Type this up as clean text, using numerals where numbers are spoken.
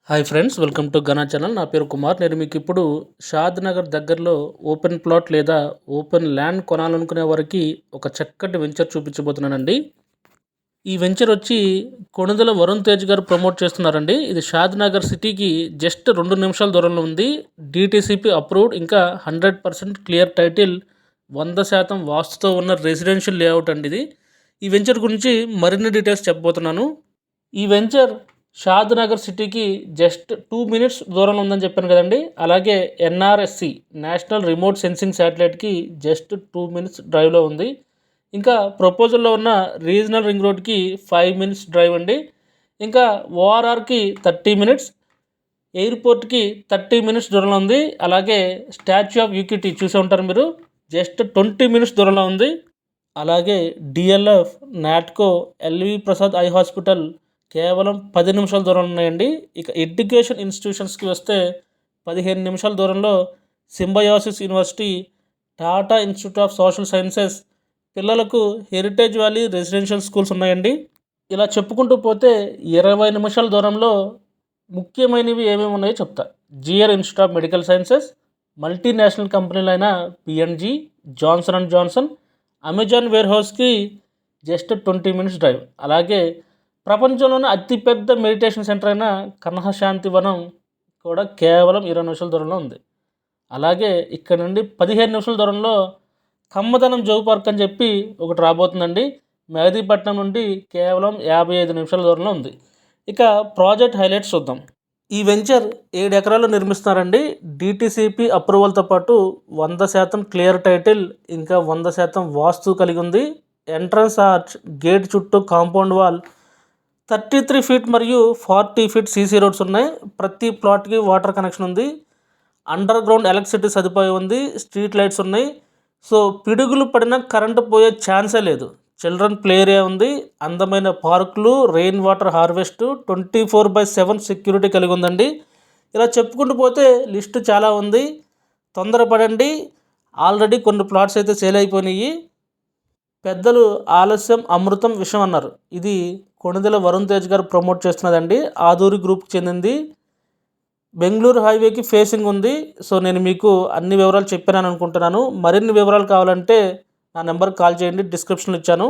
Hi friends, welcome to Ghana channel. నా పేరు కుమార్. నేను మీకు ఇప్పుడు షాద్ నగర్ దగ్గరలో ఓపెన్ ప్లాట్ లేదా ఓపెన్ ల్యాండ్ కొనాలనుకునే వారికి ఒక చక్కటి వెంచర్ చూపించబోతున్నానండి. ఈ వెంచర్ వచ్చి కొణిదెల వరుణ్ తేజ్ గారు ప్రమోట్ చేస్తున్నారండి. ఇది షాద్ నగర్ సిటీకి జస్ట్ 2 నిమిషాల దూరంలో ఉంది. డిటిసిపి అప్రూవ్డ్, ఇంకా 100% క్లియర్ టైటిల్, 100% వాస్తుతో ఉన్న రెసిడెన్షియల్ లేఅవుట్ అండి ఇది. ఈ వెంచర్ గురించి మరిన్ని డీటెయిల్స్ చెప్పబోతున్నాను. ఈ వెంచర్ షాద్ నగర్ సిటీకి జస్ట్ 2 మినిట్స్ దూరంలో ఉందని చెప్పాను కదండి. అలాగే ఎన్ఆర్ఎస్సి నేషనల్ రిమోట్ సెన్సింగ్ శాటిలైట్కి జస్ట్ 2 మినిట్స్ డ్రైవ్లో ఉంది. ఇంకా ప్రపోజల్లో ఉన్న రీజనల్ రింగ్ రోడ్కి 5 మినిట్స్ డ్రైవ్ అండి. ఇంకా ఓఆర్ఆర్కి 30 మినిట్స్, ఎయిర్పోర్ట్కి 30 మినిట్స్ దూరంలో ఉంది. అలాగే స్టాచ్యూ ఆఫ్ యూనిటీ చూసే ఉంటారు మీరు, జస్ట్ 20 మినిట్స్ దూరంలో ఉంది. అలాగే డిఎల్ఎఫ్, నాట్కో, ఎల్వి ప్రసాద్ ఐ హాస్పిటల్ కేవలం 10 నిమిషాల దూరంలో ఉన్నాయండి. ఇక ఎడ్యుకేషన్ ఇన్స్టిట్యూషన్స్కి వస్తే 15 నిమిషాల దూరంలో Symbiosis university, Tata institute of social sciences, పిల్లలకు హెరిటేజ్ వ్యాలీ రెసిడెన్షియల్ స్కూల్స్ ఉన్నాయండి. ఇలా చెప్పుకుంటూ పోతే 20 నిమిషాల దూరంలో ముఖ్యమైనవి ఏమేమి ఉన్నాయో చెప్తా. GR institute of medical sciences, multinational కంపెనీలైన PNG, Johnson and Johnson, Amazon వేర్ హౌస్కి జస్ట్ 20 మినిట్స్ డ్రైవ్. అలాగే ప్రపంచంలోనే అతిపెద్ద మెడిటేషన్ సెంటర్ అయిన కన్హ శాంతి వనం కూడా కేవలం 20 నిమిషాల దూరంలో ఉంది. అలాగే ఇక్కడ నుండి 15 నిమిషాల దూరంలో కమ్మదనం జోగు పార్క్ అని చెప్పి ఒకటి రాబోతుందండి. మెహదీపట్నం నుండి కేవలం 55 నిమిషాల దూరంలో ఉంది. ఇక ప్రాజెక్ట్ హైలైట్స్ చూద్దాం. ఈ వెంచర్ 7 ఎకరాలు నిర్మిస్తున్నారండి. డిటిసిపి అప్రూవల్తో పాటు 100% క్లియర్ టైటిల్, ఇంకా 100% వాస్తు కలిగి ఉంది. ఎంట్రన్స్ ఆర్చ్, గేట్ చుట్టూ కాంపౌండ్ వాల్, 33 ఫీట్ మరియు 40 ఫీట్ సీసీ రోడ్స్ ఉన్నాయి. ప్రతి ప్లాట్కి వాటర్ కనెక్షన్ ఉంది. అండర్ గ్రౌండ్ ఎలక్ట్రిసిటీ సదుపాయం ఉంది. స్ట్రీట్ లైట్స్ ఉన్నాయి. సో పిడుగులు పడినా కరెంటు పోయే ఛాన్సే లేదు. చిల్డ్రన్ ప్లే ఏరియా ఉంది. అందమైన పార్కులు, రెయిన్ వాటర్ హార్వెస్ట్, 24/7 సెక్యూరిటీ కలిగి ఉందండి. ఇలా చెప్పుకుంటూ పోతే లిస్టు చాలా ఉంది. తొందరపడండి, ఆల్రెడీ కొన్ని ప్లాట్స్ అయితే సేల్ అయిపోయినాయి. పెద్దలు ఆలస్యం అమృతం విషయం అన్నారు. ఇది కొణిదెల వరుణ్ తేజ్ గారు ప్రమోట్ చేస్తున్నదండి. ఆదూరి గ్రూప్కి చెందింది. బెంగళూరు హైవేకి ఫేసింగ్ ఉంది. సో నేను మీకు అన్ని వివరాలు చెప్పాను అనుకుంటున్నాను. మరిన్ని వివరాలు కావాలంటే నా నెంబర్కి కాల్ చేయండి, డిస్క్రిప్షన్లో ఇచ్చాను.